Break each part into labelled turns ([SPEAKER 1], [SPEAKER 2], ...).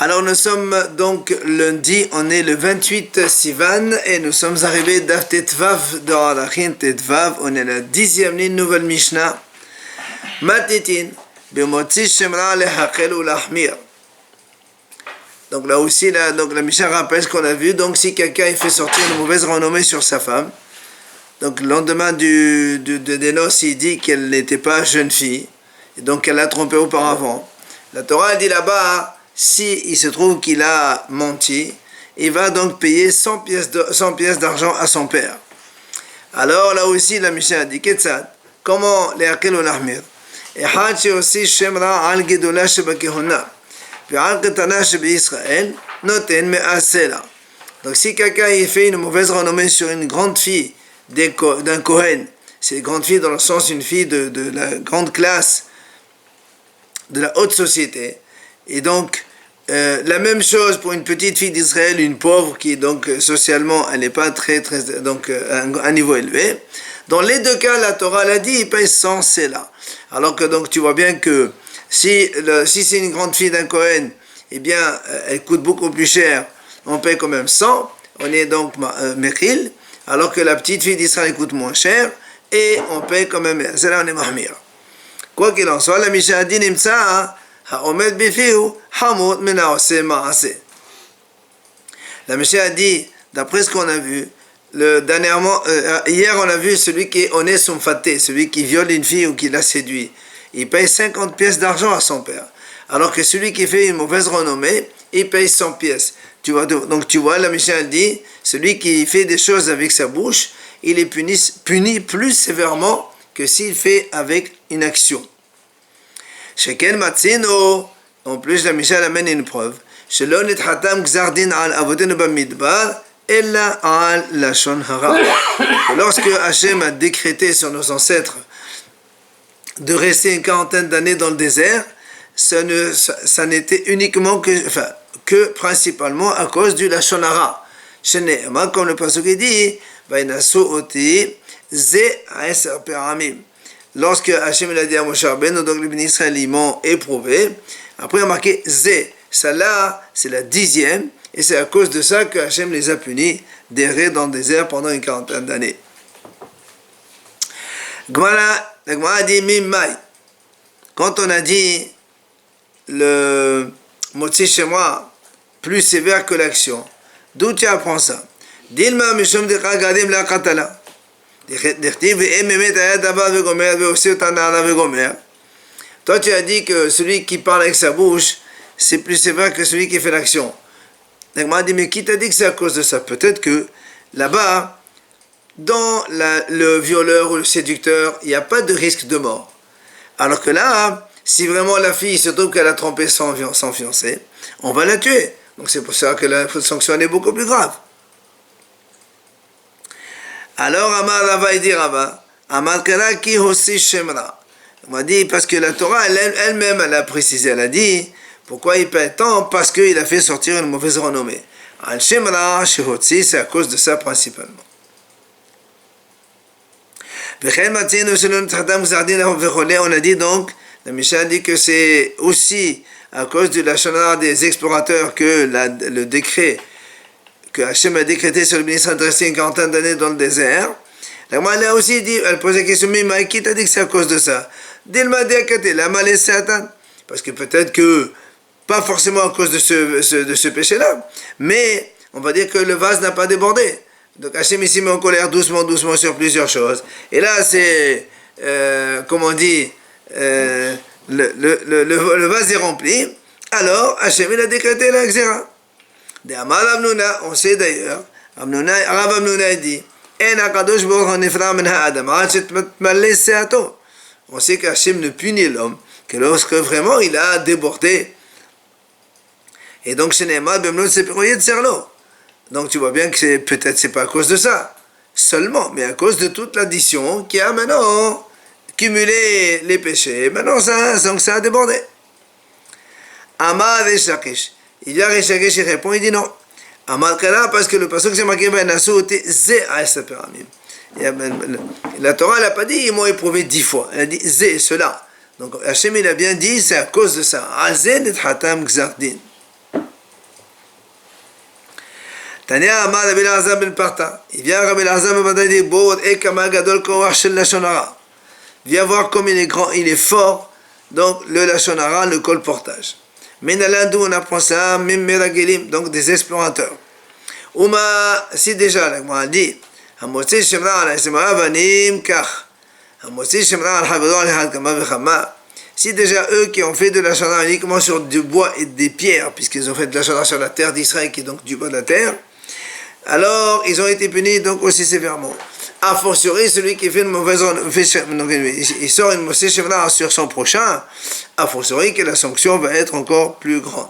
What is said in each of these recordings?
[SPEAKER 1] Alors nous sommes donc lundi, on est le 28 Sivan et nous sommes arrivés d'Af Tetvav dans Arachin Tetvav, on est la 10e ligne, nouvelle Mishnah. Matitin, Bemotzi Shemra Lehachel ou Lahmir. Donc là aussi, la Mishnah rappelle ce qu'on a vu. Donc si quelqu'un fait sortir une mauvaise renommée sur sa femme, donc le lendemain des noces, il dit qu'elle n'était pas jeune fille, et donc qu'elle l'a trompé auparavant. La Torah dit là-bas, si il se trouve qu'il a menti, il va donc payer 100 pièces d'argent à son père. Alors là aussi, la Mishnah dit, Ketzad, comment les Akel ou l'Ahmir? Echad sheosi shemra al gedola shebakehona, ve'al ketana shebe-Israël, noten me'asela. Donc si quelqu'un fait une mauvaise renommée sur une grande fille d'un Kohen, c'est une grande fille dans le sens une fille de la grande classe, de la haute société, et donc la même chose pour une petite fille d'Israël, une pauvre qui donc socialement elle n'est pas très donc un niveau élevé. Dans les deux cas, la Torah l'a dit, il paye 100 séla. Alors que donc tu vois bien que si c'est une grande fille d'un Kohen, eh bien elle coûte beaucoup plus cher, on paye quand même 100, on est donc Mechil, alors que la petite fille d'Israël coûte moins cher et on paye quand même, c'est là on est Mahmir. Quoi qu'il en soit, la Mishnah dit Nimtsa ha'omed bifihu hamut min ha'oseh ma'aseh. La Mishnah dit, d'après ce qu'on a vu, hier on a vu celui qui est honnête somfaté, celui qui viole une fille ou qui la séduit, il paye 50 pièces d'argent à son père. Alors que celui qui fait une mauvaise renommée, il paye 100 pièces. Donc tu vois, la Mishnah dit, celui qui fait des choses avec sa bouche, il est puni plus sévèrement que s'il fait avec une action. Sheken matzino, en plus la Mishnah amène une preuve. Shelo nitchatam gzardin al avodenu bamidbar, ella al lashon hara. Lorsque Hachem a décrété sur nos ancêtres de rester une quarantaine d'années dans le désert, ça n'était uniquement que principalement à cause du lashon hara. Shene'ema, comme le pasuk dit, vainasu oti ze aser peramim. Lorsque Hachem a dit à Moshe Rabbeinu, donc les bénis Israël ils m'ont éprouvé, après il a marqué Zé, ça là c'est la 10e, et c'est à cause de ça que Hachem les a punis d'errer dans le désert pendant une quarantaine d'années. La Gemara dit Mimai. Quand on a dit le Motzi Shemra plus sévère que l'action, d'où tu apprends ça? Dilma Mishum Decha Gadim La Katala. Toi tu as dit que celui qui parle avec sa bouche c'est plus sévère que celui qui fait l'action. Donc moi dit mais qui t'a dit que c'est à cause de ça? Peut-être que là-bas dans le violeur ou le séducteur il n'y a pas de risque de mort, alors que là si vraiment la fille se trouve qu'elle a trompé son fiancé, on va la tuer. Donc c'est pour ça que la sanction est beaucoup plus grave. Alors, Amar Rava, il dit Rava, Amar Kara ki hosi shemra. On m'a dit, parce que la Torah, elle-même, elle a précisé, elle a dit, pourquoi il paie tant? Parce qu'il a fait sortir une mauvaise renommée. Al shemra, shehotsi, c'est à cause de ça principalement. On a dit donc, la Mishnah a dit que c'est aussi à cause de la chanara des explorateurs que le décret que Hachem a décrété sur le ministre de rester une quarantaine d'années dans le désert. La Gemara a aussi dit, elle pose la question, mais qui t'a dit que c'est à cause de ça? Dilma diakate, la malé Satan. Parce que peut-être que, pas forcément à cause de ce péché-là, mais on va dire que le vase n'a pas débordé. Donc Hachem ici met en colère doucement sur plusieurs choses. Et là, c'est, comme on dit, le vase est rempli. Alors, Hachem il a décrété la xéra. De Amar Amnuna, on sait d'ailleurs, Rav Amnuna dit, on sait qu'Hachem ne punit l'homme que lorsque vraiment il a débordé. Et donc, donc tu vois bien que peut-être c'est pas à cause de ça seulement, mais à cause de toute l'addition qui a maintenant cumulé les péchés. Maintenant, ça a débordé. Amar Veshakish. Il y a Rishakesh qui répond, il dit non. Amar Kara, parce que le pasuk c'est marqué Zé Aïsa Peramim. La Torah n'a pas dit ils m'ont éprouvé 10 fois. Elle a dit Zé, cela. Donc Hachem il a bien dit c'est à cause de ça. Azé Nethatam Gzardin. Tania Amar Rabbi Elazar ben Parta. Il vient Rabbi Elazar ben Parta, il dit Bod Ekama Gadol Koach Shel Lashon Hara. Viens voir comme il est grand, il est fort. Donc le Lashon Hara, le colportage. Menalan, d'où on apprend ça, Mim Meragelim, donc des explorateurs. Ouma, si déjà, la Gemara dit, Hamotzi Shemra al Isma Avanim Kach. Hamotzi Shemra al Havador al Had Kama Vechama. Si déjà eux qui ont fait de la shana uniquement sur du bois et des pierres, puisqu'ils ont fait de la shana sur la terre d'Israël, qui est donc du bois de la terre, alors ils ont été punis donc aussi sévèrement. A fortiori, celui qui fait une mauvaise il sort une mauvaise shemra sur son prochain, a fortiori que la sanction va être encore plus grande.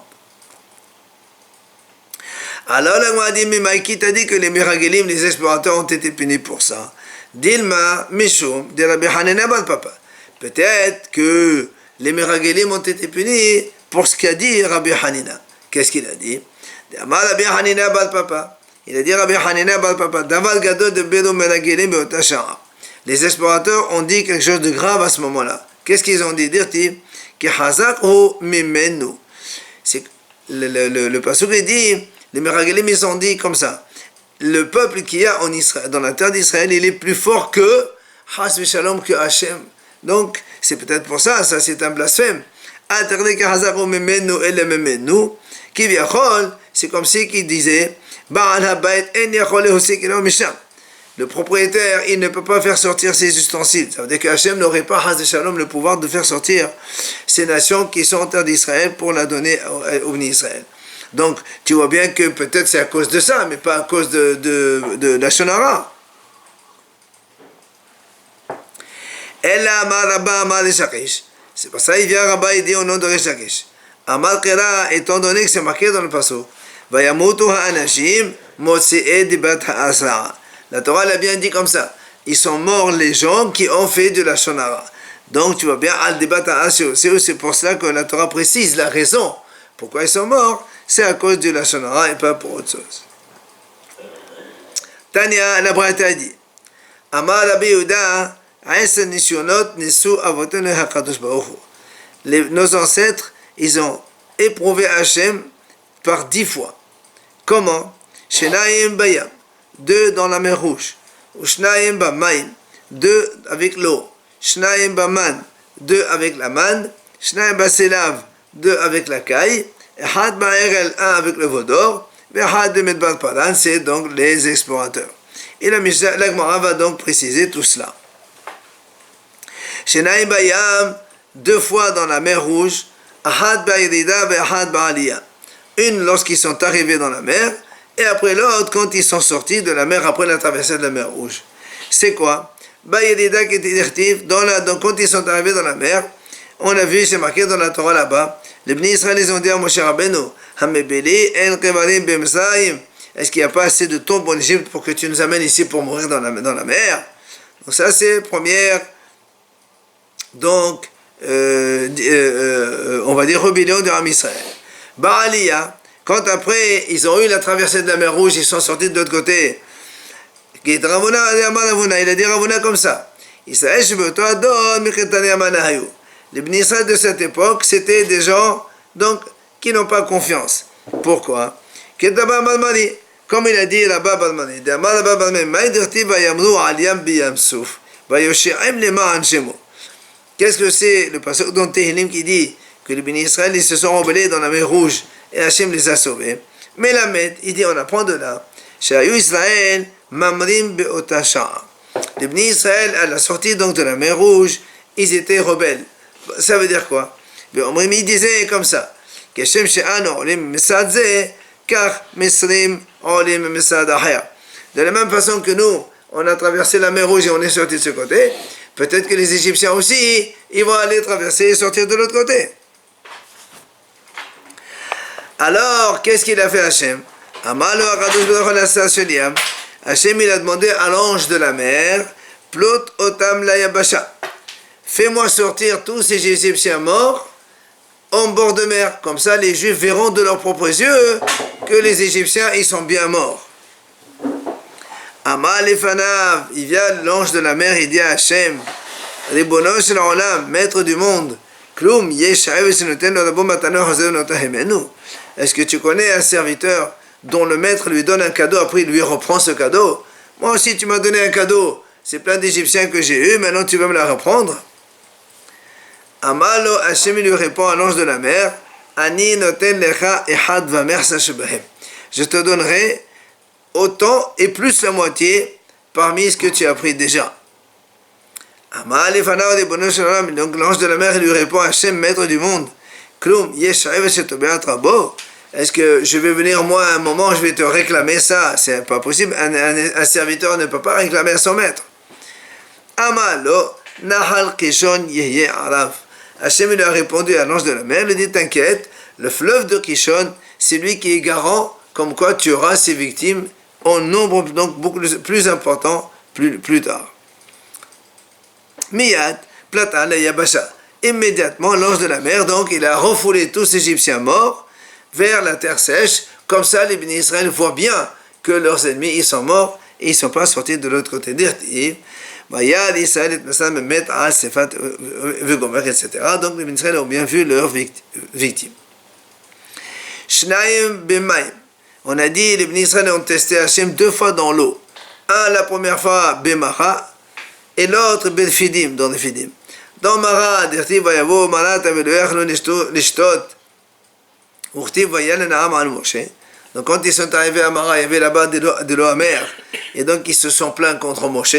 [SPEAKER 1] Alors la Gemara dit, mais Maïki t'a dit que les Meragelim, les explorateurs, ont été punis pour ça. Dilma, Mishum, de Rabbi Hanina Bal Papa. Peut-être que les Meragelim ont été punis pour ce qu'a dit Rabbi Hanina. Qu'est-ce qu'il a dit? Rabbi Hanina Bal Papa. Il a dit Rabbi Hanina Bal Papa. Daval Gadol de Bedo Meragelim Beotashara. Les explorateurs ont dit quelque chose de grave à ce moment-là. Qu'est-ce qu'ils ont dit? Dire-t-il que Hazak ou Mimenu. C'est le pasuk dit, les Meragelim ils ont dit comme ça. Le peuple qu'il y a en Israël, dans la terre d'Israël, il est plus fort que Has Shalom, que Hachem. Donc, c'est peut-être pour ça, ça c'est un blasphème. C'est comme si qu'il disait, le propriétaire, il ne peut pas faire sortir ses ustensiles. Ça veut dire que Hachem n'aurait pas, Haz Shalom, le pouvoir de faire sortir ces nations qui sont en terre d'Israël pour la donner au Bnei Israël. Donc, tu vois bien que peut-être c'est à cause de ça, mais pas à cause de la Shonara. Ella Amar Rabba Amar Reshakish. C'est pour ça qu'il vient Rabba et dit au nom de Reshakish. Amar Kera, étant donné que c'est marqué dans le passo, Vayamutu ha'anashim motse'e dibat ha'asra. La Torah l'a bien dit comme ça. Ils sont morts les gens qui ont fait de la shonara. Donc tu vois bien, al dibat ha'asra. C'est pour ça que la Torah précise la raison. Pourquoi ils sont morts? C'est à cause de la shonara et pas pour autre chose. Tania, la Braïta a dit, Amar Rabbi Yehuda, nos ancêtres, ils ont éprouvé Hachem par 10 fois. Comment? Shenayim bayam, 2 dans la mer rouge. Ushnayim bamayim, 2 avec l'eau. Shnayim baman, 2 avec la manne. Shnayim baselav, 2 avec la caille. Had ba'erel, 1 avec le veau d'or. Had de medbar paran, c'est donc les explorateurs. Et la Gemara va donc préciser tout cela. Shenaim bayam, 2 fois dans la mer rouge, ahad ba'irida ve ahad ba'aliyah. Une lorsqu'ils sont arrivés dans la mer, et après l'autre quand ils sont sortis de la mer après la traversée de la mer rouge. C'est quoi? Ba'irida qui était directif, quand ils sont arrivés dans la mer, on a vu, c'est marqué dans la Torah là-bas, les Bnei Israël ils ont dit à Moshe Rabbeinu, Hamebeli en kevarim b'Mizraïm. Est-ce qu'il n'y a pas assez de tombes en Égypte pour que tu nous amènes ici pour mourir dans la mer? Donc ça c'est première. Donc, on va dire rébellion de Am Israël. Ba'aliyah, quand après ils ont eu la traversée de la mer Rouge, ils sont sortis de l'autre côté. Il a dit Ravuna comme ça. Les Bnei Israël de cette époque, c'était des gens donc, qui n'ont pas confiance. Pourquoi? Comme il a dit là-bas, qu'est-ce que c'est le passage dans Tehillim qui dit que les Bnei Israël ils se sont rebellés dans la mer Rouge et Hachem les a sauvés? Mais la Med, il dit, on apprend de là, Shayu Israël mamrim be'otasha. Les Bnei Israël, à la sortie donc de la mer Rouge, ils étaient rebelles. Ça veut dire quoi? Il disait comme ça, que Hachem she'anu olim misad ze, car misrim olim misad ahya. De la même façon que nous, on a traversé la mer Rouge et on est sorti de ce côté, peut-être que les Égyptiens aussi, ils vont aller traverser et sortir de l'autre côté. Alors, qu'est-ce qu'il a fait Hachem? Hachem, il a demandé à l'ange de la mer, Plot otam la yabasha. Fais-moi sortir tous ces Égyptiens morts en bord de mer. Comme ça, les Juifs verront de leurs propres yeux que les Égyptiens, ils sont bien morts. Amal Efanav, il vient l'ange de la mer, il dit à Hachem, Ribono shel olam, maître du monde, Klum yeshaev shenoten lo rabo matano hazel notahemenu. Est-ce que tu connais un serviteur dont le maître lui donne un cadeau, après il lui reprend ce cadeau. Moi aussi tu m'as donné un cadeau, c'est plein d'Égyptiens que j'ai eu, maintenant tu veux me la reprendre? Amalo, Hachem lui répond à l'ange de la mer, Ani noten lecha ehad vamer sashebahem. Je te donnerai autant et plus la moitié parmi ce que tu as pris déjà. Donc l'ange de la mer lui répond, Hachem, maître du monde, est-ce que je vais venir moi à un moment, je vais te réclamer ça? C'est pas possible, un serviteur ne peut pas réclamer à son maître. Amalo, Nahal Kishon Yehye Arav. Hachem lui a répondu à l'ange de la mer, il dit, t'inquiète, le fleuve de Kishon, c'est lui qui est garant, comme quoi tu auras ces victimes en nombre donc beaucoup plus important plus tard. Miyad, Platan, la Yabasha. Immédiatement, l'ange de la mer, donc, il a refoulé tous les Égyptiens morts vers la terre sèche. Comme ça, les bénis Israël voient bien que leurs ennemis, ils sont morts et ils ne sont pas sortis de l'autre côté d'Irtiv. Bayad Israël, etc. Donc, les bénis Israël ont bien vu leurs victimes. Shnaim Bemaim. On a dit, les bénis Israël ont testé Hachem 2 fois dans l'eau. La première fois, Bemara, et l'autre, Belfidim, dans les Fidim. Dans Mara, Dirtiv Vayavo, Marat, Aveluech, Lishtot, Urtiv Vayal, Naam, Al Moshe. Donc, quand ils sont arrivés à Mara, il y avait là-bas de l'eau amère, et donc ils se sont plaints contre Moshe.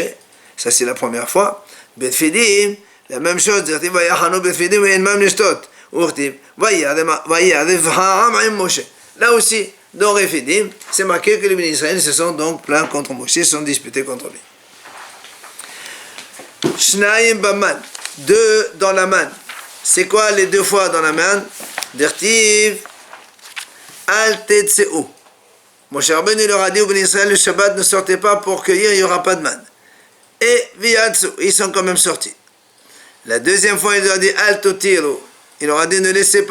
[SPEAKER 1] Ça, c'est la première fois. Belfidim, la même chose, Dirtiv Vayachano, Belfidim, Vayen Mam Lishtot, Urtiv Vayal, Ha'am, Al Moshe. Là aussi, dans Refidim, c'est marqué que les bénis Israël se sont donc plaints contre Moshe, se sont disputés contre lui. Shnaim Baman, 2 dans la manne. C'est quoi les 2 fois dans la manne? Dirtiv Al Tetseu. Moshe Rabbeinu leur a dit au bénis Israël, le Shabbat ne sortez pas pour cueillir, il n'y aura pas de manne. Et Viyatsu, ils sont quand même sortis. La deuxième fois, il leur a dit Al Totiru. Il leur a dit ne laissez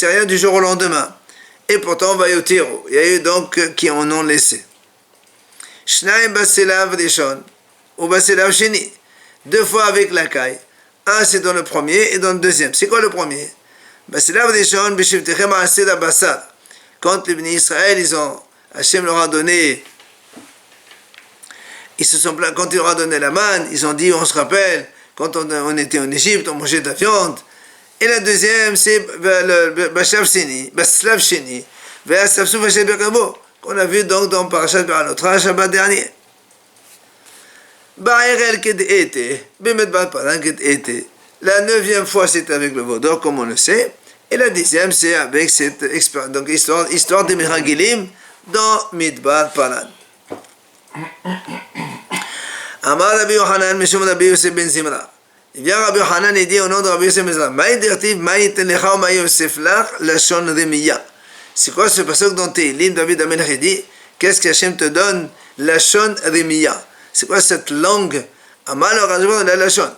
[SPEAKER 1] rien du jour au lendemain. Et pourtant, Vayotiru. Il y a eu donc qui en ont laissé. Shnaim Baselav Rishon ou Baselav Sheni. 2 fois avec la caille. Un c'est dans le premier et dans le deuxième. C'est quoi le premier? Baselav Rishon Bishivtechem Ased Abasar. Quand les bénis Israël, Hachem leur a donné, quand il leur a donné la manne, ils ont dit, on se rappelle, quand on était en Égypte, on mangeait de la viande. Et la deuxième, c'est Baslav Sheni, qu'on a vu donc dans Parashat Be'alotra, Shabbat dernier. La 9e fois, c'est avec le Vaudor, comme on le sait. Et la 10e, c'est avec cette donc histoire des Meragilim dans Midbar Paran. Amar Rabbi Yochanan, Mishum Rabbi Yosef ben Zimra. Il vient Rabbi Yochanan et dit au nom de Rabbi Yosef ben Zimra, Maï dirtiv, Maï tenecha ou Maï Yosef lach, Lachon Remiya. C'est quoi ce passage dans Tehillim? David Amelech dit, qu'est-ce que Hachem te donne? Lachon Remiya. C'est quoi cette langue? Amar le Rajban de la Lachon.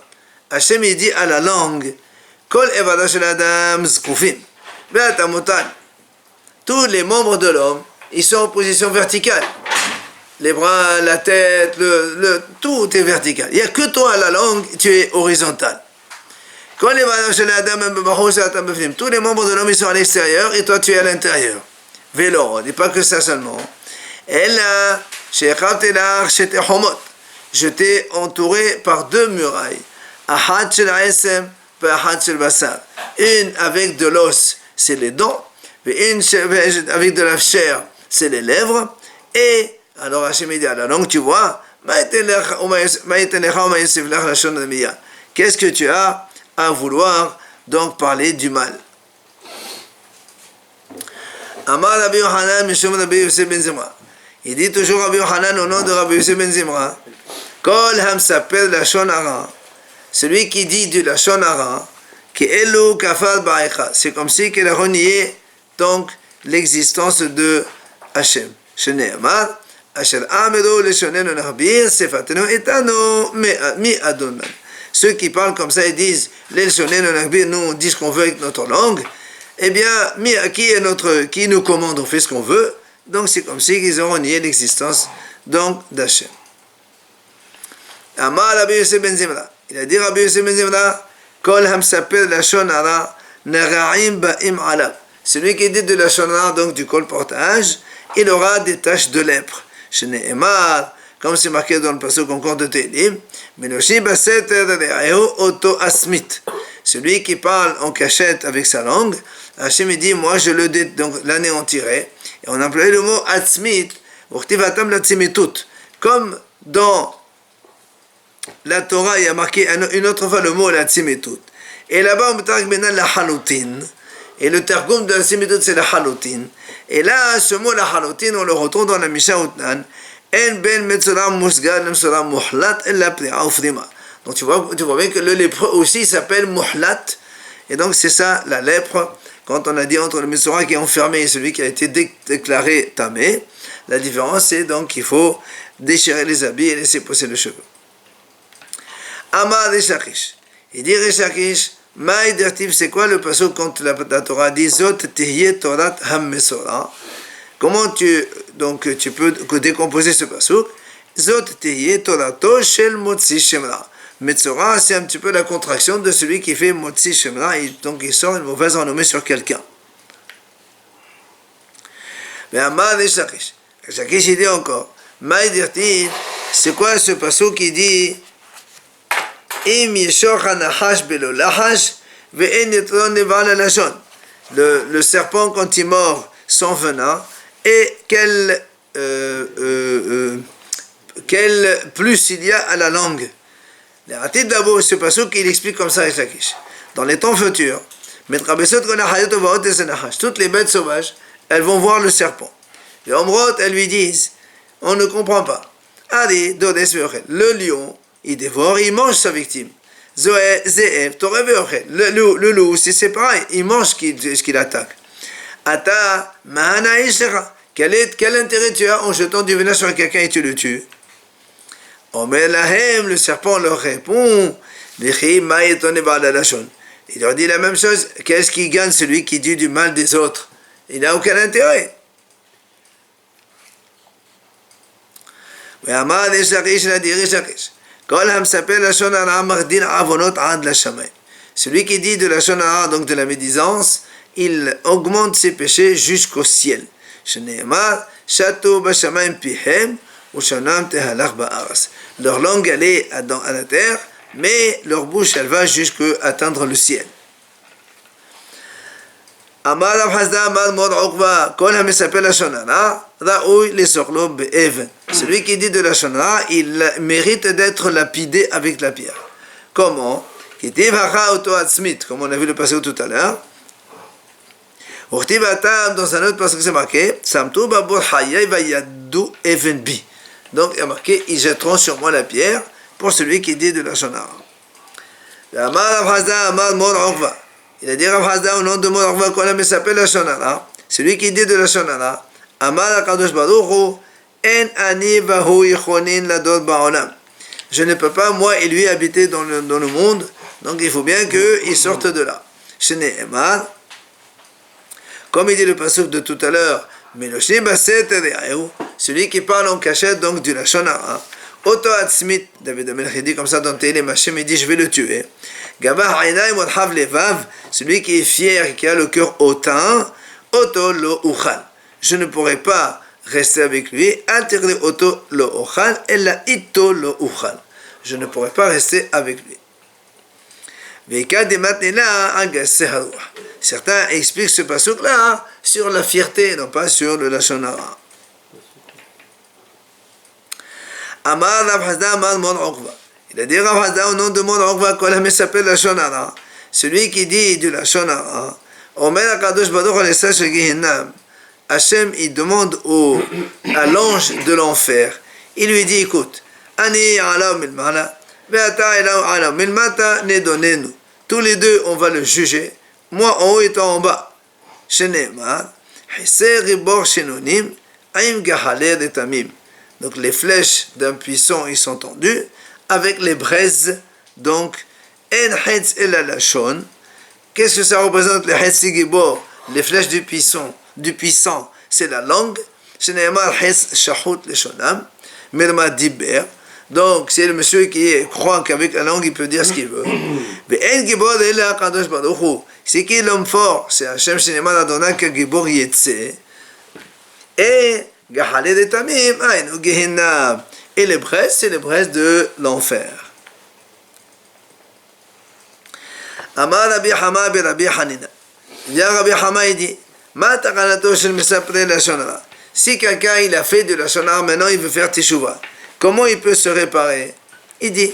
[SPEAKER 1] Hachem il dit à la langue, Kol evada shel adam zkufim. Tous les membres de l'homme, ils sont en position verticale. Les bras, la tête, tout est vertical. Il n'y a que toi, la langue, tu es horizontal. Tous les membres de l'homme, ils sont à l'extérieur et toi, tu es à l'intérieur. Vélo, et pas que ça seulement. Je t'ai entouré par 2 murailles. Une avec de l'os, c'est les dents. Une avec de la chair, c'est les lèvres. Et alors Hachem dit à la langue, tu vois, qu'est-ce que tu as à vouloir donc parler du mal? Amar Rabbi Yochanan, Mishum Rabbi Yosef ben Zimra. Il dit toujours Rabbi Yochanan au nom de Rabbi Yosef ben Zimra, Kol Hamsapel Lashon Hara, celui qui dit du Lashon Hara, qui Elu Kafal Ba'echa, c'est comme si qu'il a renié donc l'existence de Hachem. Shene Amar, Asher Amedo Leshonenu Nachbir, Sefatenu Etanu Mi Adonman. Ceux qui parlent comme ça, ils disent, Leshonenu Nachbir, nous on dit ce qu'on veut avec notre langue, eh bien, qui nous commande, on fait ce qu'on veut, donc c'est comme si ils ont renié l'existence donc d'Hachem. Amar Rabbi Yosef ben Zimra, il a dit Rabbi Yosef ben Zimra, Kol Hamsapir Lashon Hara, Nara'im Ba'im Alav. celui qui dit de la shonara, donc du colportage, il aura des taches de lèpre. Chez Nehemar, comme c'est marqué dans le passage concorde de Télim, Meloshi Baseter Auto Asmit. Celui qui parle en cachette avec sa langue, Hachem dit, moi je donc l'anéantirai. Et on employait le mot Atzmit, comme dans la Torah, il y a marqué une autre fois le mot la Tzimetut. Et là-bas, on peut dire la Halutin. Et le tergum de la Tzimetut, c'est la Halutin. Et là, ce mot la Halutin, on le retrouve dans la Mishnah Utnan. En ben metzora musgad metzora muhlat en la pli'a ufrima. Donc tu vois bien que le lépreux aussi s'appelle muhlat. Et donc c'est ça la lèpre. Quand on a dit entre le metzora qui est enfermé et celui qui a été déclaré tamé, la différence c'est donc qu'il faut déchirer les habits et laisser pousser le cheveu. Amar Resh Lakish. Il dit Resh Lakish, Maï Dertiv, c'est quoi le passage quand la Torah dit Zot Tehye Torat Ham-Mesora? Comment tu peux décomposer ce passage? Zot Tehye Torato Shel Motzi Shemra. Metzora, c'est un petit peu la contraction de celui qui fait Motzi Shemra, et donc il sort une mauvaise renommée sur quelqu'un. Mais Amar Resh Lakish. Resh Lakish, il dit encore, Maï Dertiv, c'est quoi ce passage qui dit le serpent quand il mord son venin, et quel plus il y a à la langue. D'abord, ce passage il explique comme ça, dans les temps futurs, toutes les bêtes sauvages, elles vont voir le serpent. Les omrot, elles lui disent, on ne comprend pas. Allez, le lion, il dévore, il mange sa victime. Le loup, c'est pareil, il mange ce qu'il attaque. Ata, quel intérêt tu as en jetant du venin sur quelqu'un et tu le tues? Le serpent leur répond, il leur dit la même chose, qu'est-ce qui gagne celui qui dit du mal des autres? Il n'a aucun intérêt. Celui qui dit de la shonara, donc de la médisance, il augmente ses péchés jusqu'au ciel. Leur langue elle est à la terre, mais leur bouche elle va jusqu'à atteindre le ciel. Amar Rav Hasda Amar Mod Uqba, Kol HaMesapeh la shonara, Ra'oui lesorlo be'even. Celui qui dit de la shonara, il mérite d'être lapidé avec la pierre. Comment? Comme on a vu le passage tout à l'heure. Dans un autre passage c'est marqué, Samtu babur hayay vayaddu even bi. Donc il y a marqué, ils jetteront sur moi la pierre pour celui qui dit de la shonara. Amar Rav Hasda Amar Mod Uqba. Il a dit Rav Hasda au nom de Mod Uqba, Kol HaMesapeh la shonara, celui qui dit de la shonara, Amar HaKadosh Baruch Hu, En ani vahu yichonin ladot ba'olam. Je ne peux pas, moi et lui, habiter dans le monde, donc il faut bien qu'il sorte de là. Ce n'est Emad, comme il dit le passage de tout à l'heure, celui qui parle en cachette, donc du Lashon Hara, Oto Atzmit, David Amelech dit comme ça dans Télim, Hashem il dit je vais le tuer. Gabah Hainai Modhav Levav, celui qui est fier et qui a le cœur hautain, Oto Lo Uchal. Je ne pourrai pas rester avec lui, Alterne Oto Lo Uchal, Ella Ito Lo Uchal. Je ne pourrai pas rester avec lui. Certains expliquent ce pasuk-là sur la fierté, non pas sur le Lashon Hara. Amar Rav Hasda Amar Mod Uqba. Il a dit Rav Hasda au nom de Mod Uqba, Kol HaMesapeh Lashon Hara, celui qui dit du Lashon Hara, Omer HaKadosh Baruch Hu Nesa Shel Gehinam, Hachem il demande à l'ange de l'enfer, il lui dit écoute, Ani Alam Milmala, Ve'ata Alam Milmata Nedonenu. Tous les deux on va le juger, moi en haut et toi en bas. Shenemar, Hiser Ribor Shenonim, Aim Gahaler et Tamim. Donc les flèches d'un puissant ils sont tendues avec les braises. Donc En Hetz El Alashon. Qu'est-ce que ça représente les Hetz Gibor, les flèches du puissant, c'est la langue. Shenemar Hetz Shahut Leshonam, Merma Diber. Donc, c'est le monsieur qui croit qu'avec la langue, il peut dire ce qu'il veut. C'est qui l'homme fort? C'est Hachem Shinema Adonai Kagibor Yetse. Et Gahale de Tamim, Aïnou Gehinna. Et les braises, c'est les braises de l'enfer. Amar Rabbi Hama be Rabbi Hanina. Viens Rabbi Hama, il dit, Ma takanato shel mesapre la shonara. Si quelqu'un il a fait de la shonara, maintenant il veut faire teshuva. Comment il peut se réparer? Il dit,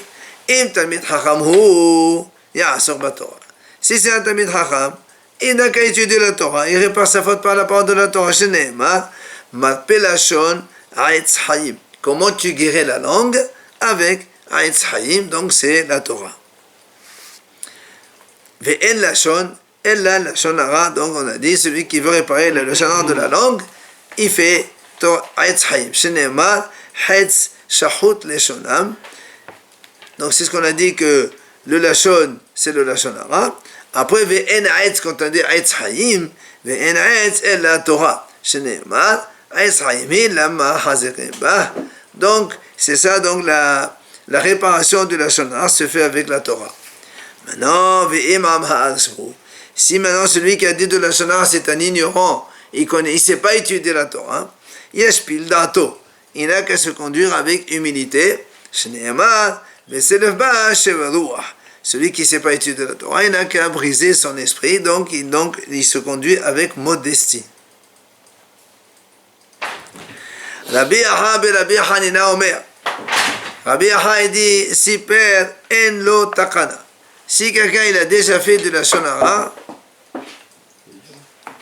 [SPEAKER 1] Im tamid hacham hu ya'asor batorah. Si c'est un tamid hacham, il n'a qu'à étudier la Torah. Il répare sa faute par la parole de la Torah. Shene'emar, marpe lashon ha'etz hayim. Comment tu guéris la langue? Avec ha'etz hayim, donc c'est la Torah. Ve'en lashon, ella lashon hara, donc on a dit, celui qui veut réparer le lashon de la langue, il fait ha'etz hayim. Shene'emar, ha'etz shahut leshonam. Donc c'est ce qu'on a dit que le lashon, c'est le lashon hara. Après, ve'en ha'etz, quand on dit ha'etz hayim, ve'en ha'etz, ella Torah. Shene'emar, ha'etz hayim, lama hazerim bah. Donc, c'est ça, donc la réparation du lashon hara se fait avec la Torah. Maintenant, si maintenant celui qui a dit de la lashon hara c'est un ignorant, il ne sait pas étudier la Torah, yeshpil dato, il n'a qu'à se conduire avec humilité. Shneimar, celui qui ne sait pas étudier la Torah, il n'a qu'à briser son esprit, donc il se conduit avec modestie. Rabbi Aha be Rabbi Hanina Omer. Rabbi Aha dit, si père en lo takana. Si quelqu'un il a déjà fait de la shonara,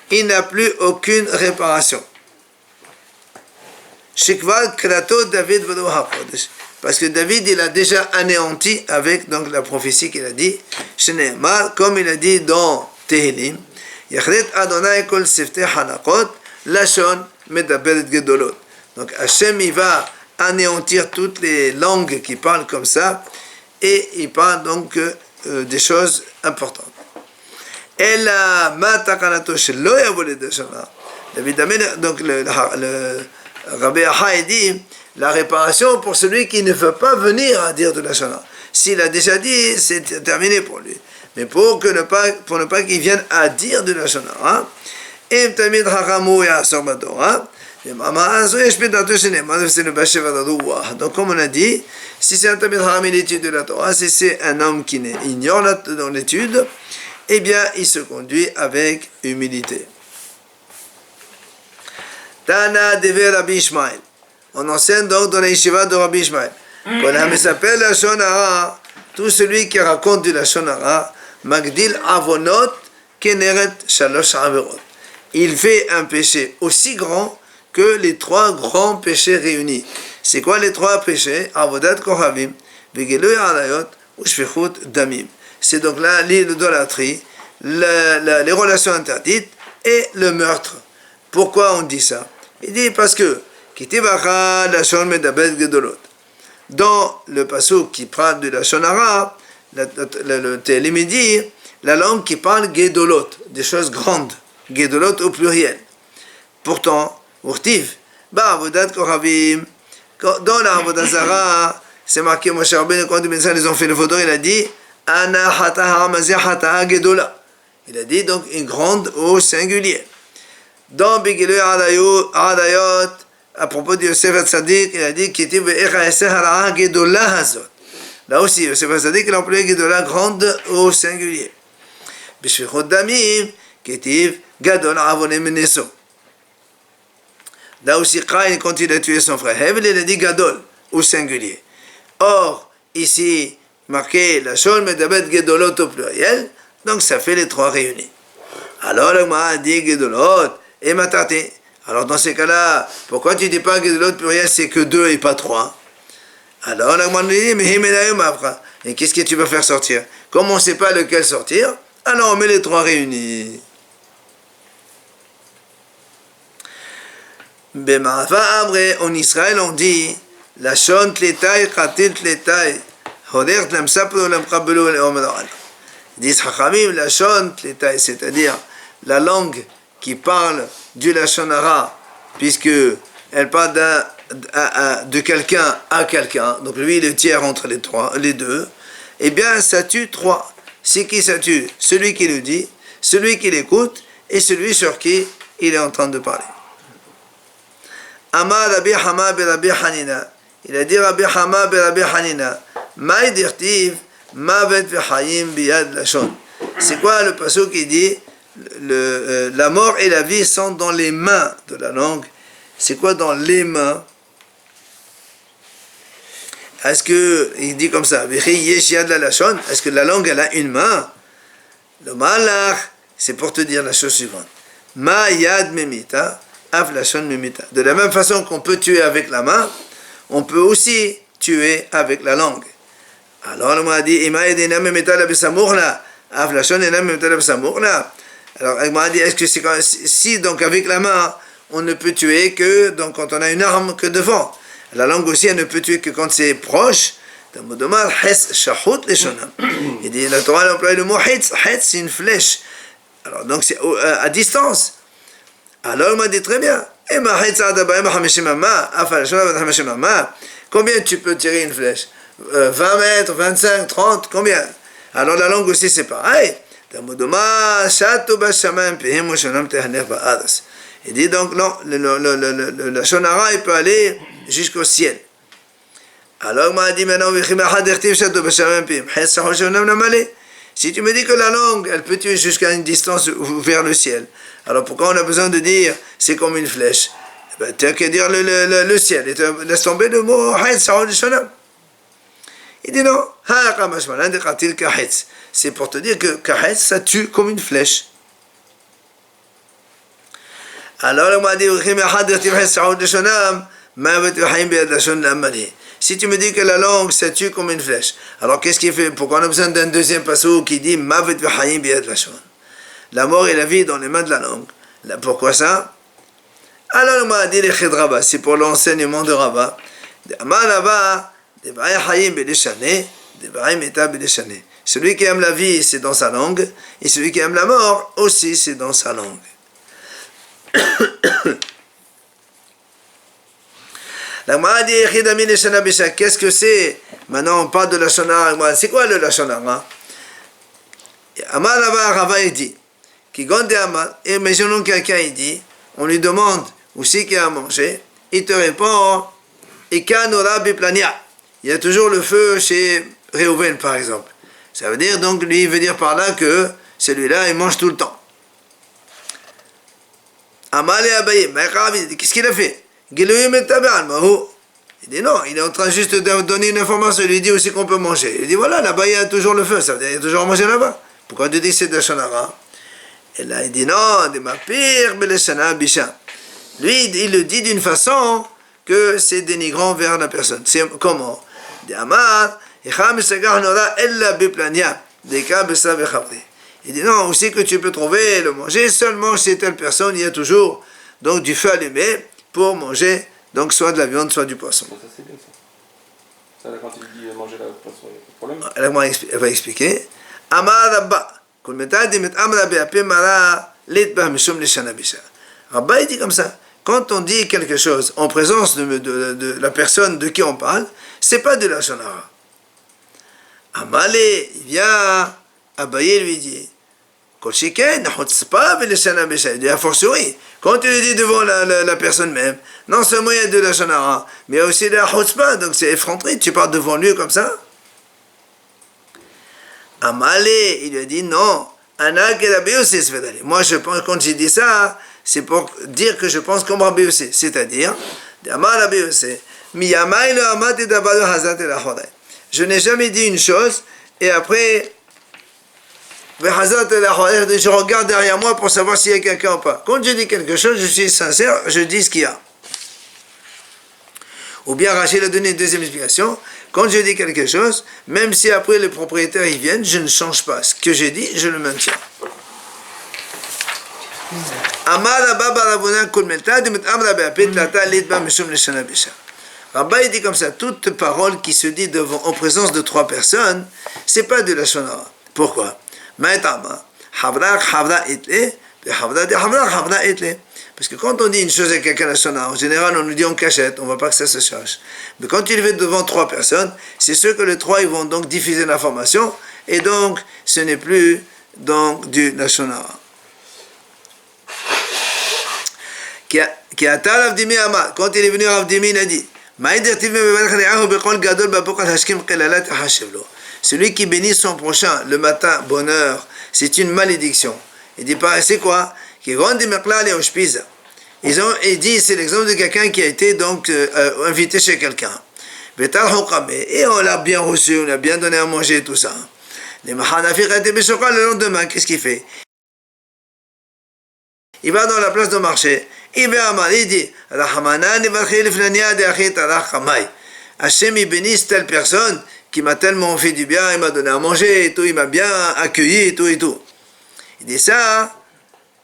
[SPEAKER 1] il n'a plus aucune réparation. Shikval krato David v'lo hakodesh. Parce que David il a déjà anéanti avec donc la prophétie qu'il a dit. Shneimar, comme il a dit dans Tehillim, Yachret Adonai kol sefte hanakot lashon medaberet gedolot. Donc Hachem il va anéantir toutes les langues qui parlent comme ça et il parle donc des choses importantes. Et la matakanato shelo yavole de shana. Donc le Rabbi Aha dit la réparation pour celui qui ne veut pas venir à dire de la shana. S'il a déjà dit, c'est terminé pour lui. Mais pour ne pas qu'il vienne à dire de la shana, im tamid hakamu ya'asor batorah. Donc comme on a dit, si c'est un tamid hacham l'étude de la Torah, si c'est un homme qui ignore dans l'étude, eh bien il se conduit avec humilité. Tana deve Rabbi Ishmael. On enseigne donc dans la yeshiva de Rabbi Ishmael. On s'appelle la shonara, tout celui qui raconte de la shonara, magdil avonot keneret shalosh averot. Il fait un péché aussi grand que les trois grands péchés réunis. C'est quoi les trois péchés? Avodat kohavim, vegeloy alayot, ou shfichut damim. C'est donc là l'idolâtrie, les relations interdites et le meurtre. Pourquoi on dit ça? Il dit parce que kitivacha lashon medabet gedolot. Dans le pasuk qui parle de la shonara, le Tehillim dit la langue qui parle gedolot, des choses grandes, gedolot au pluriel. Pourtant, Urtiv, Avodat Koravim, dans la Avodat Zara, c'est marqué Moshe Rabbeinu quand ils ont fait le vaudor, il a dit Ana hataha mazeh hataha gedola. Il a dit donc une grande au singulier. Dans Begilu Adayot, à propos de Yosef Hatzadik, il a dit Kitiv ve'echa eser haraha gedola hazot. Là aussi, Yosef Hatzadik il a employé gedola grande au singulier. Bishvichut damim, Kitiv gadol avonem neso. Là aussi, Caïn, quand il a tué son frère Hevel, il a dit Gadol, au singulier. Or, ici, marqué la Shon Medabet Gedolot au pluriel, donc ça fait les trois réunis. Alors, le Gemara a dit Gedolot et Matarte. Alors, dans ces cas-là, pourquoi tu ne dis pas Gedolot pluriel, c'est que deux et pas trois? Alors, le Gemara dit, mais Himelayum après. Et qu'est-ce que tu vas faire sortir? Comme on ne sait pas lequel sortir, alors on met les trois réunis. En Israël, on dit la shon tletai khatil tletai hodert lam sapro lam qabelu le omar. Disent Chachamim la shon tletai, c'est-à-dire la langue qui parle du lashon hara, puisque elle parle de quelqu'un à quelqu'un, donc lui le tiers entre les deux, eh bien ça tue trois. C'est qui ça tue? Celui qui le dit, celui qui l'écoute et celui sur qui il est en train de parler. Amar Rabbi Hama be Rabbi Hanina. Il a dit Rabbi Hama be Rabbi Hanina. Maï dirtiv mavet v'chayim biyad lashon. C'est quoi le passage qui dit la mort et la vie sont dans les mains de la langue? C'est quoi dans les mains? Est-ce que il dit comme ça? Est-ce que la langue elle a une main? Le malach, c'est pour te dire la chose suivante. Ma yad memita, av lashon memita. De la même façon qu'on peut tuer avec la main, on peut aussi tuer avec la langue. Alors le m'a dit ima yadina memita la besamurna, av lashon ena memita la besamurna. Alors il m'a dit est-ce que c'est quand, si donc avec la main on ne peut tuer que donc quand on a une arme que devant. La langue aussi, elle ne peut tuer que quand c'est proche. Il dit, la Torah a employé le mot hetz. Hetz, c'est une flèche. Alors, donc, c'est à distance. Alors, il m'a dit très bien. Combien tu peux tirer une flèche? 20 mètres, 25, 30, combien? Alors, la langue aussi, c'est pareil. Il dit donc, non, la shonara, il peut aller jusqu'au ciel. Alors, il m'a dit maintenant, si tu me dis que la langue, elle peut tuer jusqu'à une distance vers le ciel, alors pourquoi on a besoin de dire c'est comme une flèche? Eh ben, tu as qu'à dire le ciel, et laisse tomber le mot il dit non, c'est pour te dire que kahetz, ça tue comme une flèche. Alors, il m'a dit, si tu me dis que la langue, ça tue comme une flèche, alors qu'est-ce qu'il fait? Pourquoi on a besoin d'un deuxième passage qui dit la mort et la vie dans les mains de la langue? Pourquoi ça? Alors, il m'a dit, c'est pour l'enseignement de Rabbah. Celui qui aime la vie, c'est dans sa langue, et celui qui aime la mort aussi, c'est dans sa langue. La Gemara dit qu'est-ce que c'est? Maintenant on parle de la shonara. C'est quoi le la shonara? Amar Rava il dit imaginons quelqu'un il dit, on lui demande où c'est qu'il a à manger, il te répond il y a toujours le feu chez Réhouven par exemple. Ça veut dire donc lui il veut dire par là que celui-là il mange tout le temps. Amal et Abaye, qu'est-ce qu'il a fait? Il dit non, il est en train juste de donner une information, il lui dit aussi qu'on peut manger. Il dit voilà, là-bas il y a toujours le feu, ça veut dire il y a toujours à manger là-bas. Pourquoi tu dis que c'est de la shonara? Et là il dit non, de ma pire beleshana bisha. Lui il le dit d'une façon que c'est dénigrant vers la personne. C'est comment? Il dit Amar, il dit non, aussi que tu peux trouver le manger seulement chez telle personne, il y a toujours donc du feu allumé pour manger, donc soit de la viande, soit du poisson.
[SPEAKER 2] Ça c'est bien ça. Ça, quand il dit manger la poisson, il n'y a pas de problème.
[SPEAKER 1] Elle va expliquer. Amar Rabba, Rabba il dit comme ça, quand on dit quelque chose en présence de la personne de qui on parle, c'est pas de la shonara. Amalé, il vient, Abaye lui dit, il dit a fortiori, quand tu le dis devant la personne même, non seulement il y a de la shonara, mais il y a aussi de la chutzpah, donc c'est effronterie, tu parles devant lui comme ça. Amalé, il lui a dit non, moi je pense, quand j'ai dit ça, c'est pour dire que je pense comme Rabbi Yossé, c'est-à-dire, je n'ai jamais dit une chose, et après, je regarde derrière moi pour savoir s'il y a quelqu'un ou pas. Quand je dis quelque chose, je suis sincère, je dis ce qu'il y a. Ou bien Rachel a donné une deuxième explication. Quand je dis quelque chose, même si après les propriétaires y viennent, je ne change pas. Ce que j'ai dit, je le maintiens. Rabba il dit comme ça, toute parole qui se dit en présence de trois personnes, c'est pas de la shonara. Pourquoi? Parce que quand on dit une chose à quelqu'un en général, on nous dit en cachette, on ne veut pas que ça se sache. Mais quand tu le fais devant 3 personnes, c'est sûr que les 3 ils vont donc diffuser l'information, et donc ce n'est plus donc du Lashon Hara. Quand il est venu Rav Dimi, il a dit celui qui bénit son prochain le matin, bonheur, c'est une malédiction. Il dit c'est quoi? Il dit c'est l'exemple de quelqu'un qui a été donc invité chez quelqu'un. Et on l'a bien reçu, on l'a bien donné à manger et tout ça. Le lendemain, qu'est-ce qu'il fait? Il va dans la place de marché, il dit Hachem il bénisse telle personne qui m'a tellement fait du bien, il m'a donné à manger et tout, il m'a bien accueilli et tout et tout. Il dit ça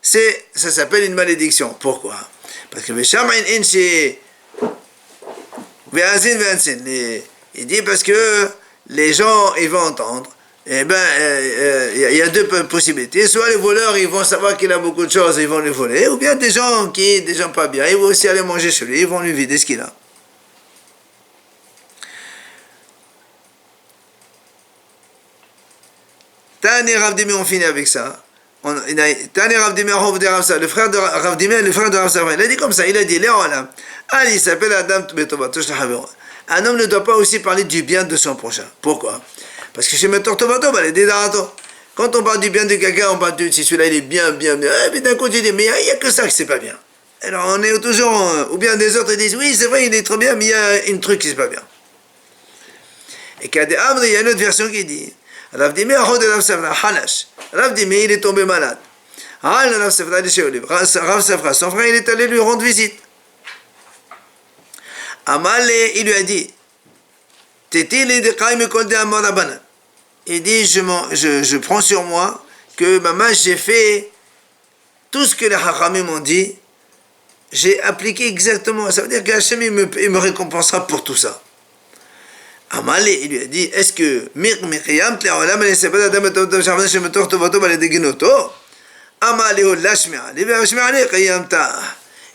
[SPEAKER 1] s'appelle une malédiction. Pourquoi? Parce que il dit parce que les gens ils vont entendre. Eh bien, il y a 2 possibilités. Soit les voleurs, ils vont savoir qu'il a beaucoup de choses, ils vont lui voler. Ou bien des gens pas bien, ils vont aussi aller manger chez lui, ils vont lui vider ce qu'il a. Tani Rav Dimi, on finit avec ça. Tani Rav Dimi, le frère de Rav Dimi, le frère de Rav Savra, il a dit comme ça, il a dit, il s'appelle Adam Betovato. Un homme ne doit pas aussi parler du bien de son prochain. Pourquoi? Parce que chez Metor Tovato, quand on parle du bien de quelqu'un, on parle de si celui-là il est bien, et puis d'un coup tu dis, mais il n'y a que ça que c'est pas bien. Alors on est toujours, ou bien des autres disent, oui c'est vrai il est trop bien, mais il y a un truc qui c'est pas bien. Et qu'il y a des âmes, il y a une autre version qui dit, Rav Dimi il est tombé malade. Rav Safra, son frère il est allé lui rendre visite. Amalé, il lui a dit, il dit, je prends sur moi que maman, j'ai fait tout ce que les Hachamim m'ont dit, j'ai appliqué exactement. Ça veut dire qu'Hachem il me récompensera pour tout ça. Amalé, il lui a dit, est-ce que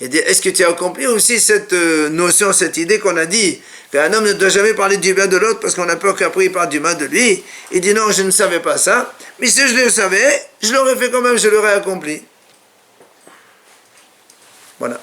[SPEAKER 1] il dit, est-ce que tu as accompli aussi cette notion, cette idée qu'on a dit qu'un homme ne doit jamais parler du bien de l'autre parce qu'on a peur qu'après il parle du mal de lui? Il dit non, je ne savais pas ça, mais si je le savais, je l'aurais fait quand même, je l'aurais accompli. Voilà.